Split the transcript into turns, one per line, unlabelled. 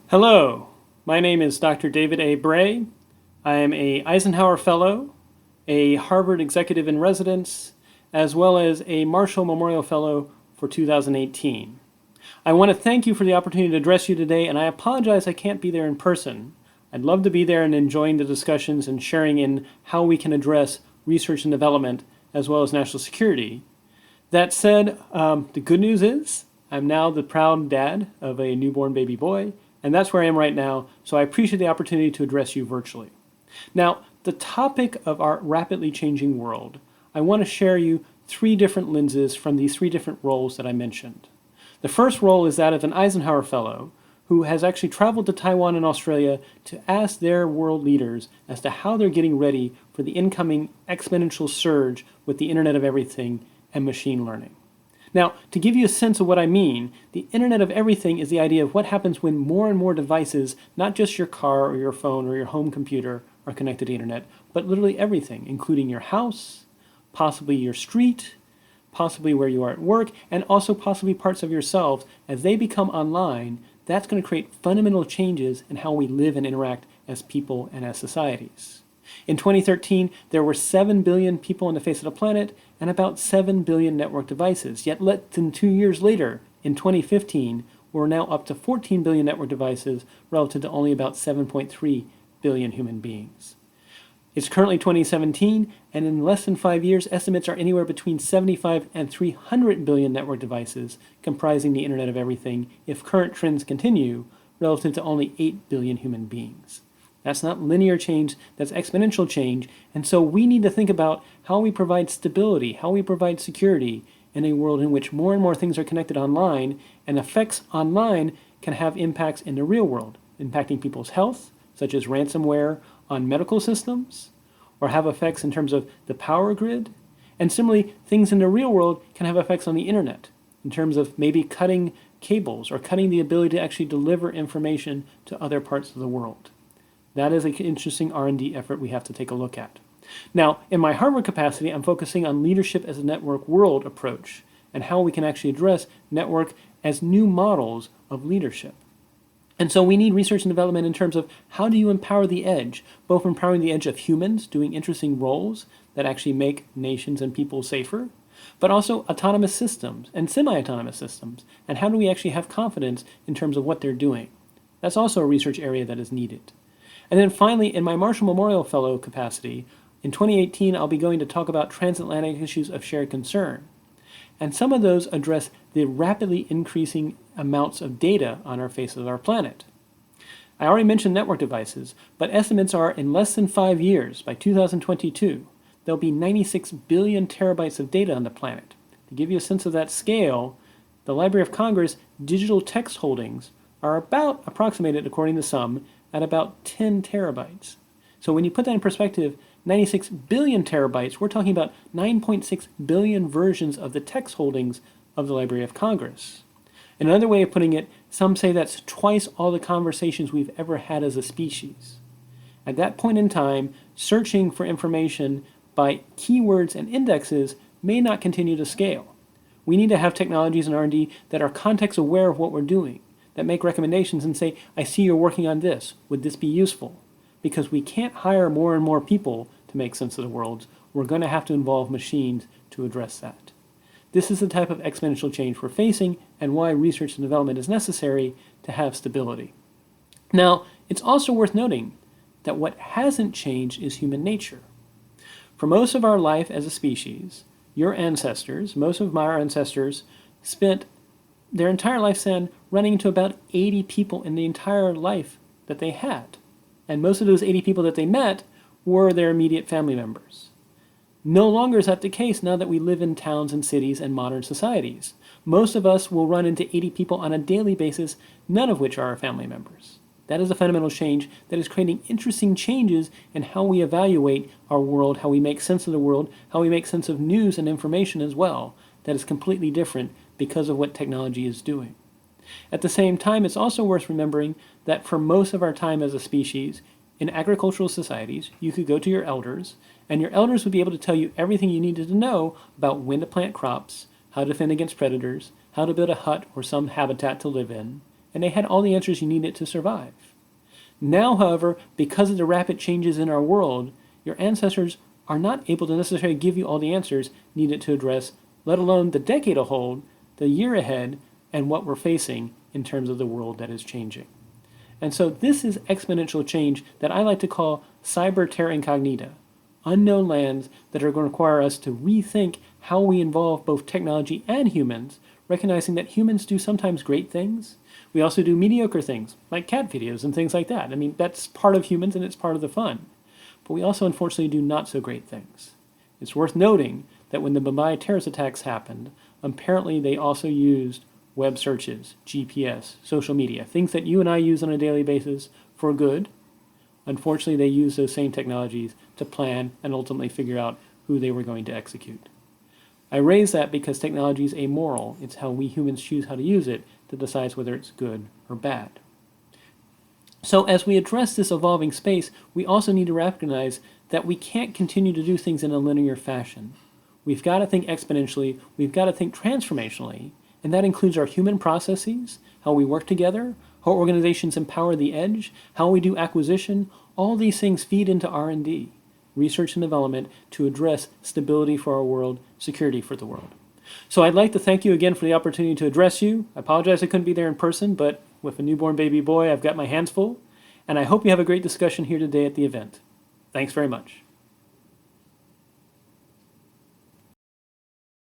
Hello, my name is Dr. David A. Bray. I am a Eisenhower Fellow, a Harvard Executive in Residence, as well as a Marshall Memorial Fellow for 2018. I want to thank you for the opportunity to address you today, and I apologize I can't be there in person. I'd love to be there and enjoying the discussions and sharing in how we can address research and development as well as national security. That said, the good news is I'm now the proud dad of a newborn baby boy, and that's where I am right now, so I appreciate the opportunity to address you virtually. Now, the topic of our rapidly changing world, I want to share you three different lenses from these three different roles that I mentioned. The first role is that of an Eisenhower Fellow who has actually traveled to Taiwan and Australia to ask their world leaders as to how they're getting ready for the incoming exponential surge with the Internet of Everything and machine learning. Now, to give you a sense of what I mean, the Internet of Everything is the idea of what happens when more and more devices, not just your car or your phone or your home computer, are connected to the Internet, but literally everything, including your house, possibly your street, possibly where you are at work, and also possibly parts of yourselves. As they become online, that's going to create fundamental changes in how we live and interact as people and as societies. In 2013, there were 7 billion people on the face of the planet and about 7 billion network devices. Yet less than 2 years later, in 2015, we're now up to 14 billion network devices relative to only about 7.3 billion human beings. It's currently 2017, and in less than 5 years, estimates are anywhere between 75 and 300 billion network devices comprising the Internet of Everything if current trends continue, relative to only 8 billion human beings. That's not linear change, that's exponential change, and so we need to think about how we provide stability, how we provide security in a world in which more and more things are connected online, and effects online can have impacts in the real world, impacting people's health, such as ransomware on medical systems, or have effects in terms of the power grid, and similarly, things in the real world can have effects on the internet, in terms of maybe cutting cables or cutting the ability to actually deliver information to other parts of the world. That is an interesting R&D effort we have to take a look at. Now, in my Harvard capacity, I'm focusing on leadership as a network world approach and how we can actually address network as new models of leadership. And so we need research and development in terms of how do you empower the edge, both empowering the edge of humans doing interesting roles that actually make nations and people safer, but also autonomous systems and semi-autonomous systems, and how do we actually have confidence in terms of what they're doing. That's also a research area that is needed. And then finally, in my Marshall Memorial Fellow capacity, in 2018, I'll be going to talk about transatlantic issues of shared concern. And some of those address the rapidly increasing amounts of data on our face of our planet. I already mentioned network devices, but estimates are in less than 5 years, by 2022, there'll be 96 billion terabytes of data on the planet. To give you a sense of that scale, the Library of Congress digital text holdings are about, approximated according to some, at about 10 terabytes. So when you put that in perspective, 96 billion terabytes, we're talking about 9.6 billion versions of the text holdings of the Library of Congress. Another way of putting it, some say that's twice all the conversations we've ever had as a species. At that point in time, searching for information by keywords and indexes may not continue to scale. We need to have technologies and R&D that are context aware of what we're doing, that make recommendations and say, I see you're working on this. Would this be useful? Because we can't hire more and more people to make sense of the world. We're going to have to involve machines to address that. This is the type of exponential change we're facing and why research and development is necessary to have stability. Now, it's also worth noting that what hasn't changed is human nature. For most of our life as a species, your ancestors, most of my ancestors, spent their entire lifespan running into about 80 people in the entire life that they had. And most of those 80 people that they met were their immediate family members. No longer is that the case now that we live in towns and cities and modern societies. Most of us will run into 80 people on a daily basis, none of which are our family members. That is a fundamental change that is creating interesting changes in how we evaluate our world, how we make sense of the world, how we make sense of news and information as well. That is completely different because of what technology is doing. At the same time, it's also worth remembering that for most of our time as a species, in agricultural societies, you could go to your elders, and your elders would be able to tell you everything you needed to know about when to plant crops, how to defend against predators, how to build a hut or some habitat to live in, and they had all the answers you needed to survive. Now, however, because of the rapid changes in our world, your ancestors are not able to necessarily give you all the answers needed to address, let alone the decade ahead, the year ahead, and what we're facing in terms of the world that is changing. And so this is exponential change that I like to call cyber terra incognita, unknown lands that are going to require us to rethink how we involve both technology and humans, recognizing that humans do sometimes great things. We also do mediocre things, like cat videos and things like that. I mean, that's part of humans and it's part of the fun. But we also unfortunately do not so great things. It's worth noting that when the Mumbai terrorist attacks happened, apparently they also used web searches, GPS, social media, things that you and I use on a daily basis for good. Unfortunately, they used those same technologies to plan and ultimately figure out who they were going to execute. I raise that because technology is amoral. It's how we humans choose how to use it that decides whether it's good or bad. So as we address this evolving space, we also need to recognize that we can't continue to do things in a linear fashion. We've got to think exponentially, we've got to think transformationally, and that includes our human processes, how we work together, how organizations empower the edge, how we do acquisition. All these things feed into R&D, research and development, to address stability for our world, security for the world. So I'd like to thank you again for the opportunity to address you. I apologize I couldn't be there in person, but with a newborn baby boy, I've got my hands full, and I hope you have a great discussion here today at the event. Thanks very much.